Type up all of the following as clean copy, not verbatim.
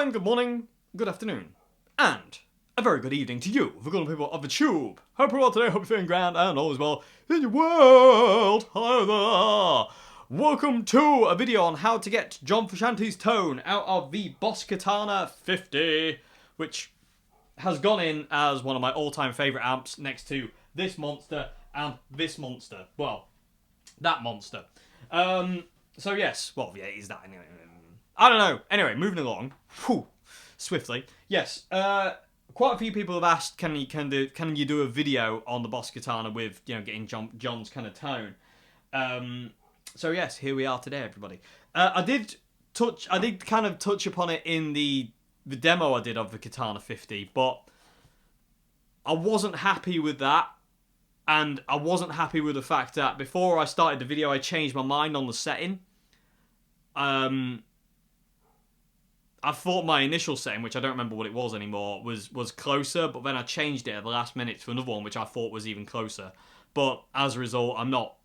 Good morning, good afternoon, and a very good evening to you, the good people of the tube. Hope you're well today, hope you're feeling grand, and all is well in your world. Hi there. Welcome to a video on how to get John Frusciante's tone out of the Boss Katana 50, which has gone in as one of my all-time favourite amps next to this monster and this monster. Well, that monster. So yes, well, yeah, it is that anyway. I don't know. Anyway, moving along. Whew, swiftly. Yes, quite a few people have asked, can you do a video on the Boss Katana with, you know, getting John's kind of tone. So yes, here we are today, everybody. I did kind of touch upon it in the demo I did of the Katana 50, but I wasn't happy with that, and I wasn't happy with the fact that before I started the video, I changed my mind on the setting. I thought my initial setting, which I don't remember what it was anymore, was closer, but then I changed it at the last minute to another one, which I thought was even closer. But as a result, I'm not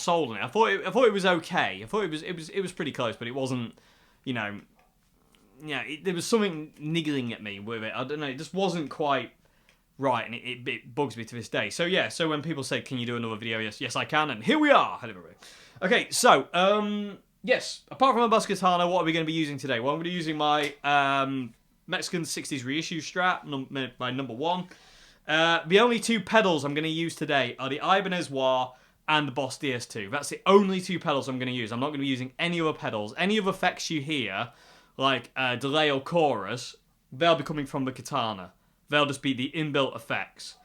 sold on it. I thought it was okay. I thought it was pretty close, but it wasn't, you know, yeah. There was something niggling at me with it. I don't know. It just wasn't quite right, and it bugs me to this day. So yeah. So when people say, "Can you do another video?" Yes, I can, and here we are. Okay, so yes, apart from a Boss Katana, what are we going to be using today? Well, I'm going to be using my Mexican 60s reissue Strat, my number one. The only two pedals I'm going to use today are the Ibanez Wah and the Boss DS2. That's the only two pedals I'm going to use. I'm not going to be using any other pedals. Any other effects you hear, like delay or chorus, they'll be coming from the Katana. They'll just be the inbuilt effects.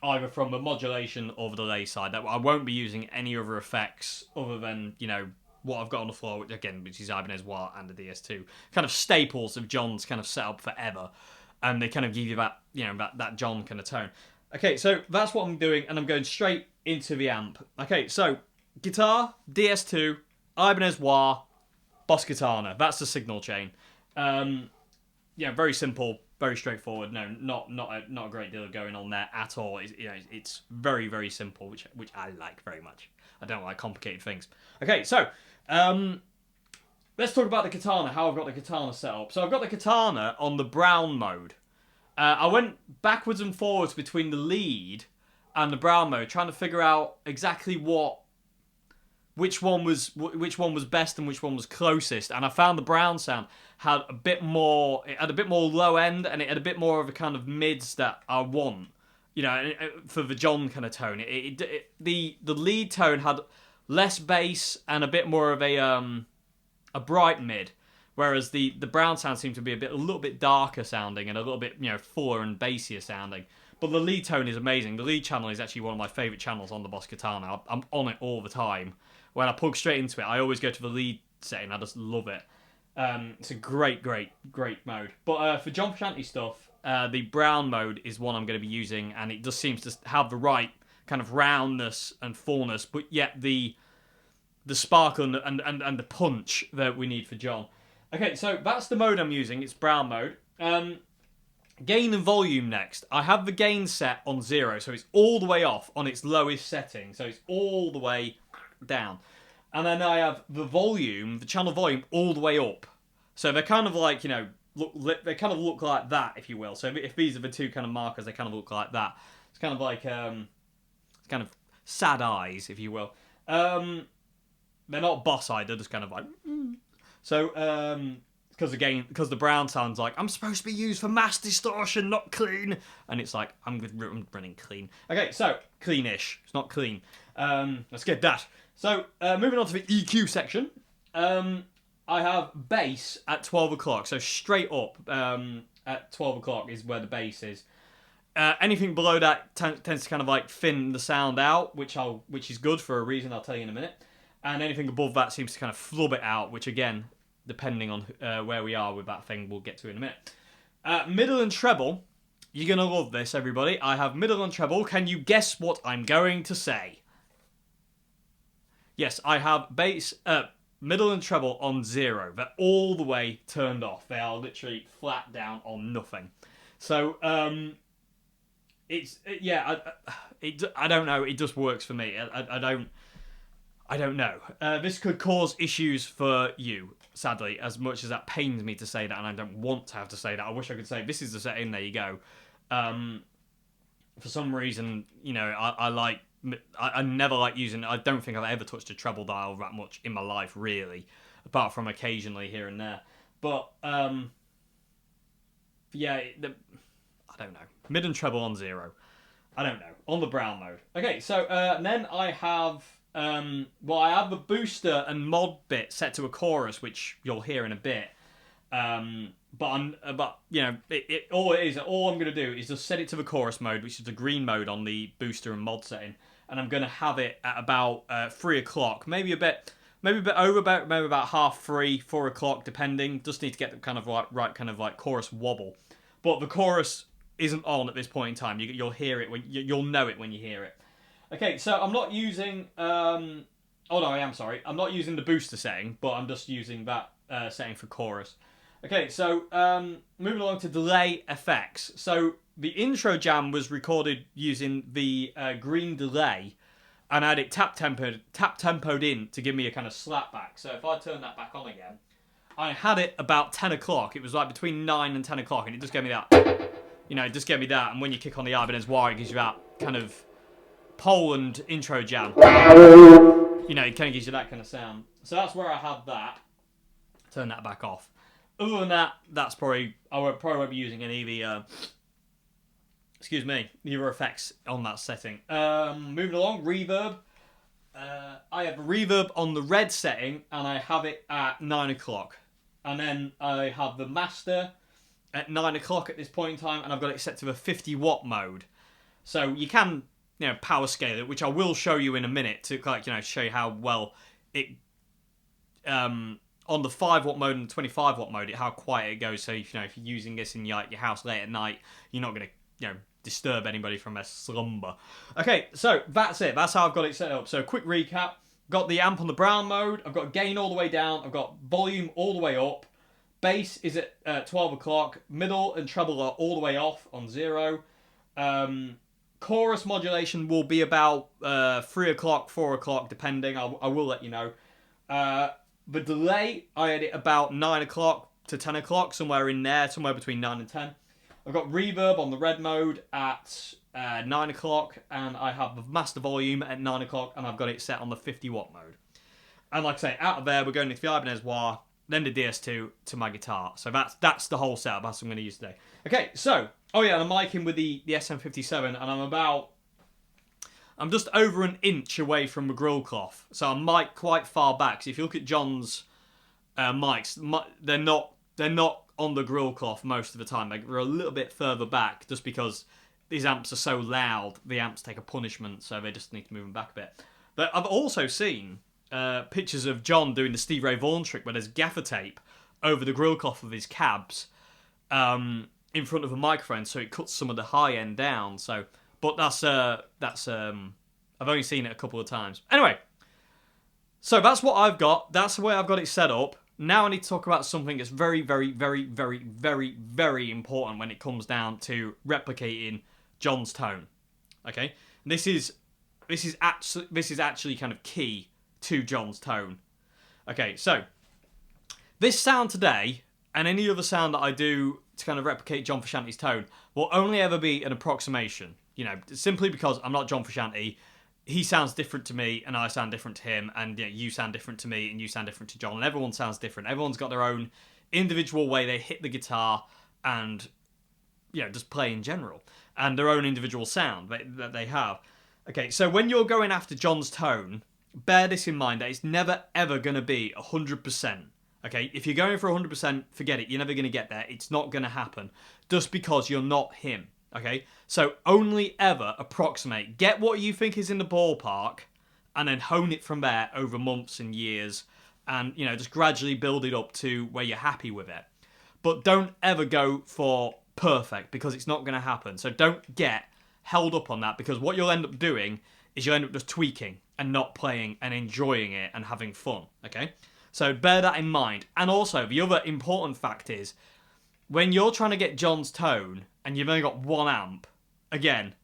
Either from the modulation or the delay side. That I won't be using any other effects other than, you know, what I've got on the floor, which is Ibanez Wah and the DS2. Kind of staples of John's kind of setup forever. And they kind of give you that, you know, that John kind of tone. Okay, so that's what I'm doing, and I'm going straight into the amp. Okay, so guitar, DS2, Ibanez Wah, Boss Katana. That's the signal chain. Yeah, very simple very straightforward. No, not a great deal going on there at all. It's very, very simple, which I like very much. I don't like complicated things. Okay, so let's talk about the Katana. How I've got the Katana set up. So I've got the Katana on the brown mode. I went backwards and forwards between the lead and the brown mode, trying to figure out exactly which one was best and which one was closest. And I found the brown sound had a bit more. It had a bit more low end, and it had a bit more of a kind of mids that I want. You know, for the John kind of tone. The lead tone had less bass and a bit more of a bright mid. Whereas the brown sound seemed to be a little bit darker sounding and a little bit, fuller and bassier sounding. But the lead tone is amazing. The lead channel is actually one of my favourite channels on the Boss Katana. I'm on it all the time. When I plug straight into it, I always go to the lead setting. I just love it. It's a great mode. But for John Frusciante stuff, the brown mode is one I'm going to be using, and it just seems to have the right kind of roundness and fullness, but yet the sparkle and the punch that we need for John. Okay, so that's the mode I'm using. It's brown mode. Gain and volume next. I have the gain set on 0, so it's all the way off on its lowest setting. So it's all the way down. And then I have the volume, the channel volume, all the way up. So they're kind of like, they kind of look like that, if you will. So if these are the two kind of markers, they kind of look like that. It's kind of like, it's kind of sad eyes, if you will. They're not boss-eyed, they're just kind of like... So, because the brown sounds like, I'm supposed to be used for mass distortion, not clean. And it's like, I'm running clean. Okay, so, cleanish. It's not clean. Let's get that. So, moving on to the EQ section. I have bass at 12 o'clock. So, straight up at 12 o'clock is where the bass is. Anything below that tends to kind of like thin the sound out, which is good for a reason I'll tell you in a minute. And anything above that seems to kind of flub it out, which again, depending on where we are with that thing, we'll get to in a minute. Middle and treble. You're going to love this, everybody. I have middle and treble. Can you guess what I'm going to say? Yes, I have bass, middle and treble on 0. They're all the way turned off. They are literally flat down on nothing. So, I don't know. It just works for me. I don't know. This could cause issues for you, sadly, as much as that pains me to say that, and I don't want to have to say that. I wish I could say, this is the setting, there you go. For some reason, I never like using... I don't think I've ever touched a treble dial that much in my life, really, apart from occasionally here and there. But, I don't know. Mid and treble on 0. I don't know. On the brown mode. Okay, so then I have... I have the booster and mod bit set to a chorus, which you'll hear in a bit. All I'm going to do is just set it to the chorus mode, which is the green mode on the booster and mod setting, and I'm going to have it at about 3 o'clock, maybe a bit over, maybe about 3:30, 4 o'clock, depending. Just need to get the kind of right kind of like chorus wobble, but the chorus isn't on at this point in time. You'll hear it you'll know it when you hear it. Okay, so I'm not using... I am, sorry. I'm not using the booster setting, but I'm just using that setting for chorus. Okay, so moving along to delay effects. So the intro jam was recorded using the green delay, and I had it tap tempoed in to give me a kind of slap back. So if I turn that back on again, I had it about 10 o'clock. It was like between 9 and 10 o'clock, and it just gave me that. It just gave me that, and when you kick on the Ibanez WH10 it gives you that kind of Poland intro jam. It kind of gives you that kind of sound. So that's where I have that. Turn that back off. Other than that, I won't be using any of the the effects on that setting. Moving along, reverb. I have reverb on the red setting, and I have it at 9 o'clock. And then I have the master at 9 o'clock at this point in time, and I've got it set to a 50 watt mode. So you can power scale it, which I will show you in a minute to show you how well it on the 5 watt mode and the 25 watt mode, how quiet it goes. So if you're using this in your house late at night, you're not going to disturb anybody from their slumber. Okay, so that's it. That's how I've got it set up. So quick recap: got the amp on the brown mode. I've got gain all the way down. I've got volume all the way up. bass is at 12 o'clock. Middle and treble are all the way off on 0. Chorus modulation will be about 3 o'clock, 4 o'clock, depending. I will let you know. The delay, I had it about 9 o'clock to 10 o'clock, somewhere in there, somewhere between 9 and 10. I've got reverb on the red mode at 9 o'clock, and I have the master volume at 9 o'clock, and I've got it set on the 50 watt mode. And like I say, out of there, we're going into the Ibanez Wah, then the DS2 to my guitar. So that's the whole setup. That's what I'm going to use today. Okay, so, oh yeah, and I'm micing with the SM57, and I'm just over an inch away from the grill cloth. So I'm mic'd quite far back. So if you look at John's mics, they're not on the grill cloth most of the time. They're a little bit further back just because these amps are so loud. The amps take a punishment, so they just need to move them back a bit. But I've also seen pictures of John doing the Steve Ray Vaughan trick where there's gaffer tape over the grill cloth of his cabs in front of a microphone, so it cuts some of the high end down. So, but that's I've only seen it a couple of times. Anyway, so that's what I've got. That's the way I've got it set up. Now I need to talk about something that's very, very, very, very, very, very important when it comes down to replicating John's tone. Okay, and this is actually kind of key to John's tone. Okay, so this sound today and any other sound that I do to kind of replicate John Frusciante's tone will only ever be an approximation. You know, simply because I'm not John Frusciante. He sounds different to me, and I sound different to him, and you sound different to me, and you sound different to John, and everyone sounds different. Everyone's got their own individual way they hit the guitar and, just play in general, and their own individual sound that they have. Okay, so when you're going after John's tone, bear this in mind, that it's never, ever going to be 100%. Okay, if you're going for 100%, forget it. You're never going to get there. It's not going to happen, just because you're not him. Okay, so only ever approximate. Get what you think is in the ballpark, and then hone it from there over months and years, and just gradually build it up to where you're happy with it. But don't ever go for perfect, because it's not going to happen. So don't get held up on that, because what you'll end up doing is you'll end up just tweaking and not playing and enjoying it and having fun. Okay, so bear that in mind. And also, the other important fact is, when you're trying to get John's tone and you've only got one amp, again,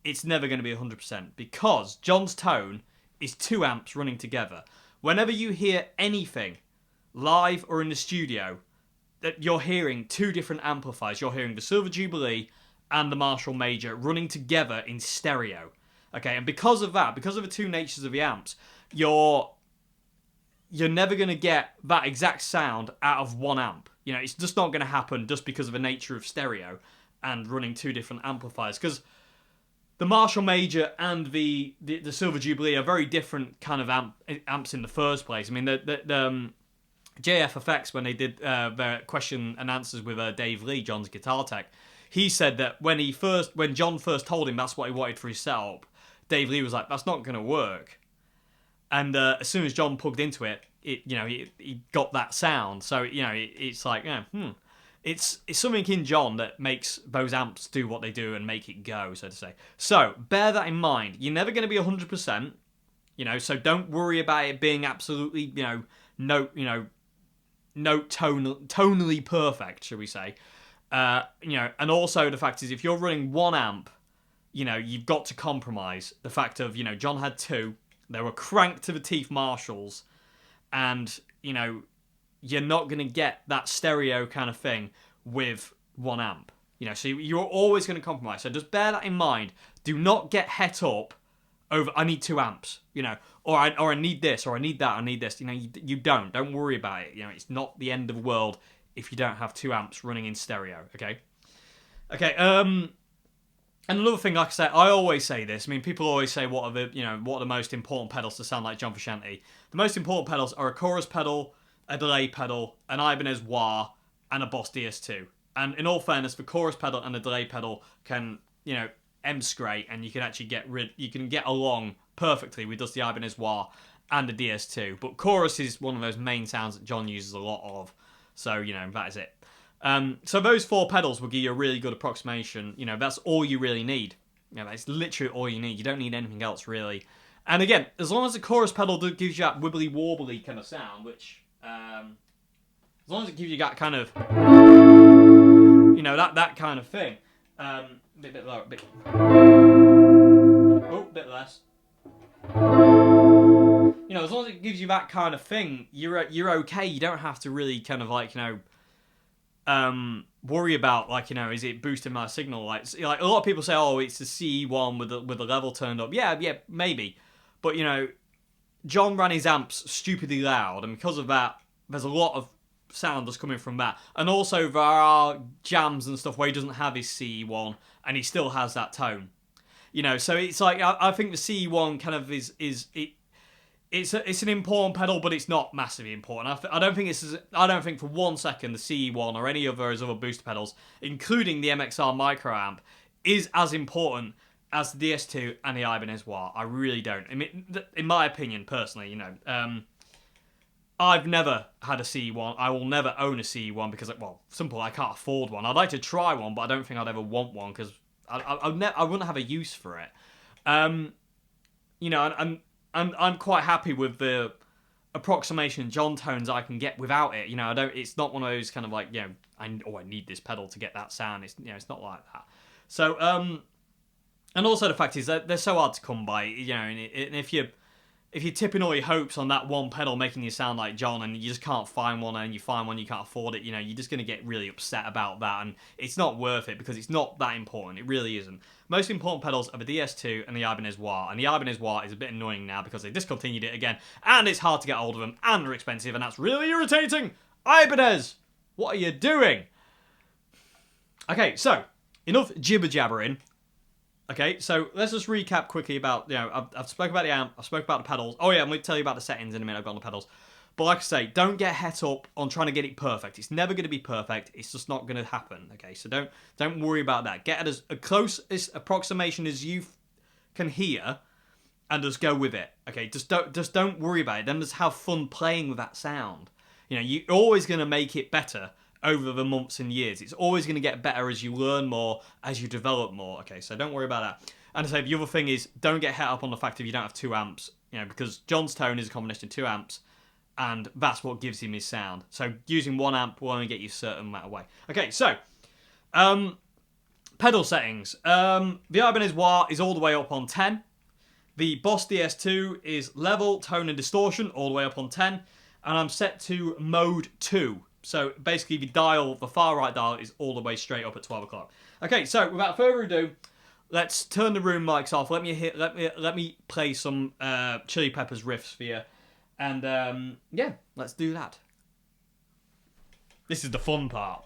it's never going to be 100%, because John's tone is 2 amps running together. Whenever you hear anything, live or in the studio, that you're hearing 2 different amplifiers. You're hearing the Silver Jubilee and the Marshall Major running together in stereo. Okay, and because of that, because of the 2 natures of the amps, you're never going to get that exact sound out of 1 amp. It's just not going to happen, just because of the nature of stereo and running 2 different amplifiers. Because the Marshall Major and the Silver Jubilee are very different kind of amps in the first place. I mean, the JF Effects, when they did their question and answers with Dave Lee, John's guitar tech, he said that when John first told him that's what he wanted for his setup, Dave Lee was like, "That's not going to work." And as soon as John plugged into it, he got that sound. So it's like, it's something in John that makes those amps do what they do and make it go, so to say. So bear that in mind. You're never going to be 100%. So don't worry about it being absolutely tonally perfect, shall we say? And also the fact is, if you're running 1 amp, you've got to compromise. The fact of John had 2. They were cranked to the teeth Marshalls, and you're not going to get that stereo kind of thing with 1 amp. So you're always going to compromise. So just bear that in mind. Do not get het up over, I need 2 amps, or I need this, or I need that, I need this. You don't worry about it. It's not the end of the world if you don't have 2 amps running in stereo. Okay. And another thing, like I said, I always say this. I mean, people always say, what are the most important pedals to sound like John Frusciante? The most important pedals are a chorus pedal, a delay pedal, an Ibanez Wah, and a Boss DS2. And in all fairness, the chorus pedal and the delay pedal can, M-scrape, and you can actually get along perfectly with just the Ibanez Wah and the DS2. But chorus is one of those main sounds that John uses a lot of. So, that is it. So those 4 pedals will give you a really good approximation. That's all you really need. That's literally all you need. You don't need anything else, really. And again, as long as the chorus pedal gives you that wibbly-wobbly kind of sound, which As long as it gives you that kind of, that kind of thing. Bit lower, bit less. As long as it gives you that kind of thing, you're okay. You don't have to really kind of worry about is it boosting my signal? Like a lot of people say, oh, it's the CE1 with the level turned up. Yeah, maybe, but John ran his amps stupidly loud, and because of that, there's a lot of sound that's coming from that. And also there are jams and stuff where he doesn't have his CE1, and he still has that tone. So it's like I think the CE1 kind of it's an important pedal, but it's not massively important. I don't think for 1 second the CE1 or any of those other booster pedals, including the MXR micro amp, is as important as the DS2 and the Ibanez Wah. I really don't. I mean, in my opinion, personally, I've never had a CE1. I will never own a CE1 because, simple, I can't afford one. I'd like to try one, but I don't think I'd ever want one because I wouldn't have a use for it. I'm quite happy with the approximation John tones I can get without it. It's not one of those kind of I need this pedal to get that sound. It's not like that. So and also the fact is that they're so hard to come by. And if you're tipping all your hopes on that one pedal making you sound like John, and you just can't find one, and you find one you can't afford it, you're just going to get really upset about that, and it's not worth it because it's not that important. It really isn't. Most important pedals are the DS2 and the Ibanez Wah, and the Ibanez Wah is a bit annoying now because they discontinued it again, and it's hard to get hold of them, and they're expensive, and that's really irritating. Ibanez, what are you doing? Okay, so enough jibber jabbering. Okay, so let's just recap quickly about, I've spoken about the amp, I've spoken about the pedals. Oh yeah, I'm going to tell you about the settings in a minute. I've got on the pedals. But like I say, don't get het up on trying to get it perfect. It's never going to be perfect. It's just not going to happen. Okay, so don't worry about that. Get it as a closest approximation as you can hear, and just go with it. Okay, just don't worry about it. Then just have fun playing with that sound. You're always going to make it better over the months and years. It's always going to get better as you learn more, as you develop more. Okay, so don't worry about that. And I say the other thing is, don't get het up on the fact if you don't have 2 amps, because John's tone is a combination of 2 amps, and that's what gives him his sound. So using 1 amp will only get you a certain amount of way. Okay, so pedal settings. The Ibanez Wah is all the way up on 10. The Boss DS2 is level, tone, and distortion all the way up on 10, and I'm set to mode 2. So basically the far right dial is all the way straight up at 12 o'clock. Okay, so without further ado, let's turn the room mics off. Let me play some Chili Peppers riffs for you. And let's do that. This is the fun part.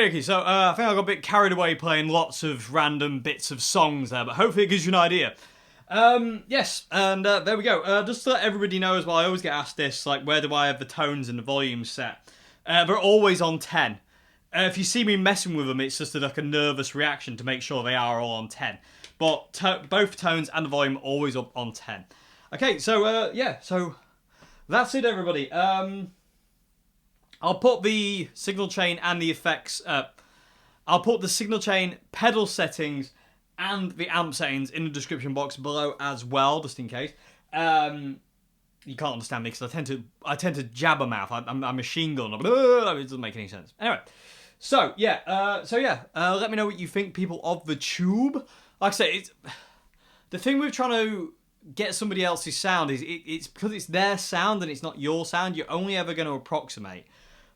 Okay, so I think I got a bit carried away playing lots of random bits of songs there, but hopefully it gives you an idea. Yes, and there we go. Just to let everybody know as well, I always get asked this, like, where do I have the tones and the volume set? They're always on 10. If you see me messing with them, it's just like a nervous reaction to make sure they are all on 10. But both tones and the volume always up on 10. Okay, so, yeah, so that's it, everybody. I'll put the signal chain and the effects I'll put the signal chain, pedal settings, and the amp settings in the description box below as well, just in case. You can't understand me because I tend to jabber mouth. I'm a machine gun. It doesn't make any sense. Anyway, so yeah, let me know what you think, people of the tube. Like I say, the thing with trying to get somebody else's sound is it's because it's their sound and it's not your sound. You're only ever going to approximate.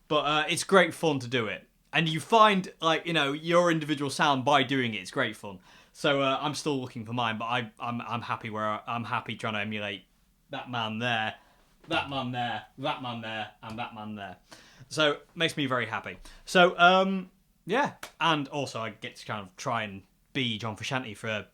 But it's great fun to do it. And you find, like, you know, your individual sound by doing it. It's great fun. So I'm still looking for mine, but I'm happy I'm happy trying to emulate that man there, that man there, that man there, and that man there. So makes me very happy. So yeah, and also I get to kind of try and be John Frusciante for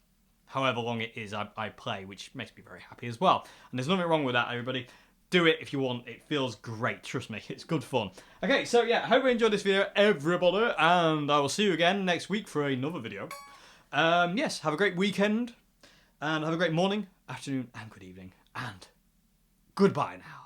however long it is I play, which makes me very happy as well. And there's nothing wrong with that, everybody. Do it if you want. It feels great. Trust me, it's good fun. Okay, so yeah, hope you enjoyed this video, everybody, and I will see you again next week for another video. Yes, have a great weekend, and have a great morning, afternoon, and good evening, and goodbye now.